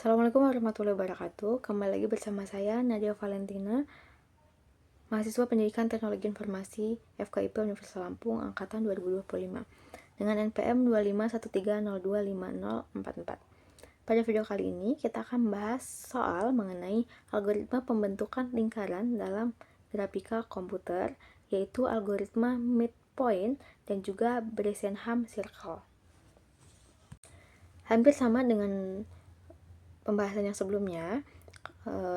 Assalamualaikum warahmatullahi wabarakatuh. Kembali lagi bersama saya Nadia Valentina, mahasiswa Pendidikan Teknologi Informasi FKIP Universitas Lampung angkatan 2025 dengan NPM 25130250044. Pada video kali ini kita akan membahas soal mengenai algoritma pembentukan lingkaran dalam grafika komputer, yaitu algoritma midpoint dan juga Bresenham circle. Hampir sama dengan pembahasan yang sebelumnya,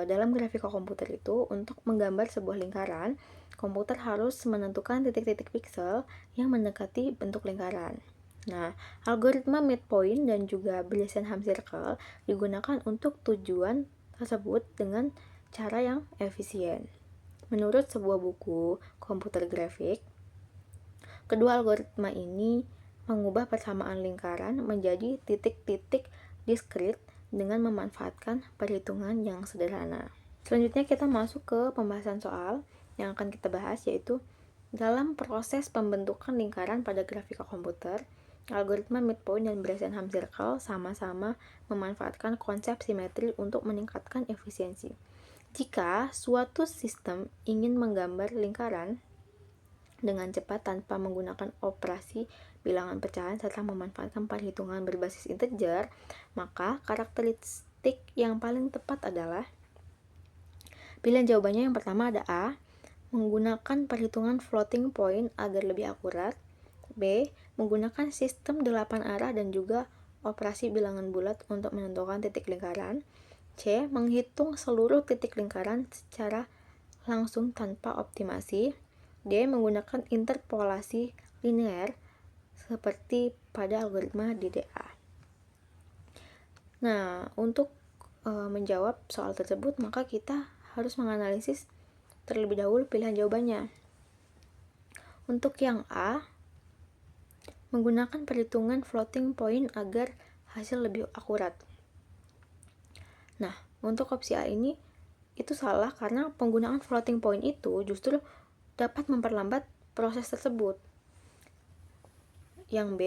dalam grafika komputer itu, untuk menggambar sebuah lingkaran, komputer harus menentukan titik-titik piksel yang mendekati bentuk lingkaran. Nah, algoritma midpoint dan juga Bresenham circle digunakan untuk tujuan tersebut dengan cara yang efisien. Menurut sebuah buku komputer grafik, kedua algoritma ini mengubah persamaan lingkaran menjadi titik-titik diskrit dengan memanfaatkan perhitungan yang sederhana. Selanjutnya kita masuk ke pembahasan soal yang akan kita bahas, yaitu dalam proses pembentukan lingkaran pada grafika komputer, algoritma midpoint dan Bresenham circle sama-sama memanfaatkan konsep simetri untuk meningkatkan efisiensi. Jika suatu sistem ingin menggambar lingkaran dengan cepat tanpa menggunakan operasi bilangan pecahan serta memanfaatkan perhitungan berbasis integer, maka karakteristik yang paling tepat adalah pilihan jawabannya. Yang pertama ada A, menggunakan perhitungan floating point agar lebih akurat. B, menggunakan sistem 8 arah dan juga operasi bilangan bulat untuk menentukan titik lingkaran. C, menghitung seluruh titik lingkaran secara langsung tanpa optimasi. D, menggunakan interpolasi linear seperti pada algoritma DDA. Nah, untuk menjawab soal tersebut, maka kita harus menganalisis terlebih dahulu pilihan jawabannya. Untuk yang A, menggunakan perhitungan floating point agar hasil lebih akurat. Nah, untuk opsi A ini itu salah karena penggunaan floating point itu justru dapat memperlambat proses tersebut. Yang B,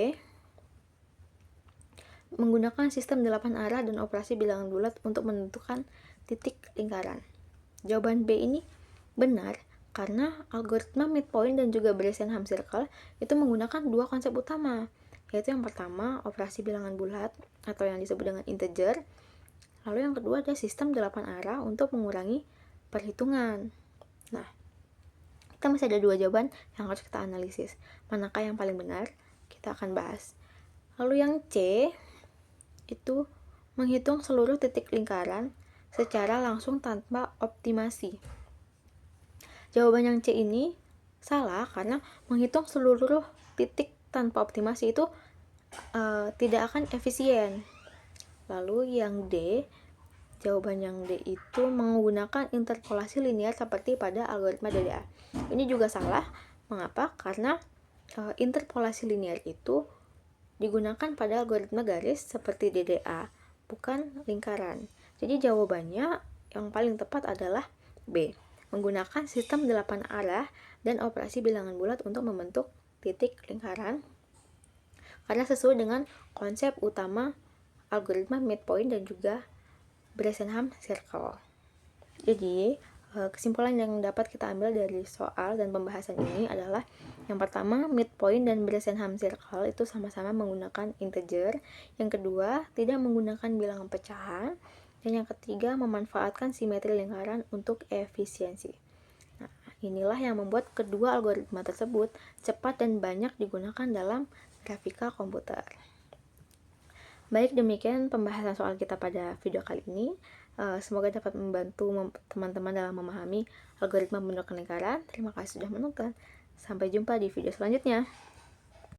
menggunakan sistem 8 arah dan operasi bilangan bulat untuk menentukan titik lingkaran. Jawaban B ini benar karena algoritma midpoint dan juga Bresenham circle itu menggunakan dua konsep utama, yaitu yang pertama operasi bilangan bulat atau yang disebut dengan integer, lalu yang kedua ada sistem 8 arah untuk mengurangi perhitungan. Nah, kita masih ada dua jawaban yang harus kita analisis. Manakah yang paling benar? Kita akan bahas. Lalu yang C itu menghitung seluruh titik lingkaran secara langsung tanpa optimasi. Jawaban yang C ini salah karena menghitung seluruh titik tanpa optimasi itu tidak akan efisien. Lalu yang D, jawaban yang D itu menggunakan interpolasi linear seperti pada algoritma DDA. Ini juga salah. Mengapa? Karena interpolasi linear itu digunakan pada algoritma garis seperti DDA, bukan lingkaran. Jadi jawabannya yang paling tepat adalah B, menggunakan sistem 8 arah dan operasi bilangan bulat untuk membentuk titik lingkaran, karena sesuai dengan konsep utama algoritma midpoint dan juga Bresenham circle. Jadi, kesimpulan yang dapat kita ambil dari soal dan pembahasan ini adalah yang pertama, midpoint dan Bresenham circle itu sama-sama menggunakan integer. Yang kedua, tidak menggunakan bilangan pecahan. Dan yang ketiga, memanfaatkan simetri lingkaran untuk efisiensi. Nah, inilah yang membuat kedua algoritma tersebut cepat dan banyak digunakan dalam grafika komputer. Baik, demikian pembahasan soal kita pada video kali ini. Semoga dapat membantu teman-teman dalam memahami algoritma pembentukan lingkaran. Terima kasih sudah menonton. Sampai jumpa di video selanjutnya.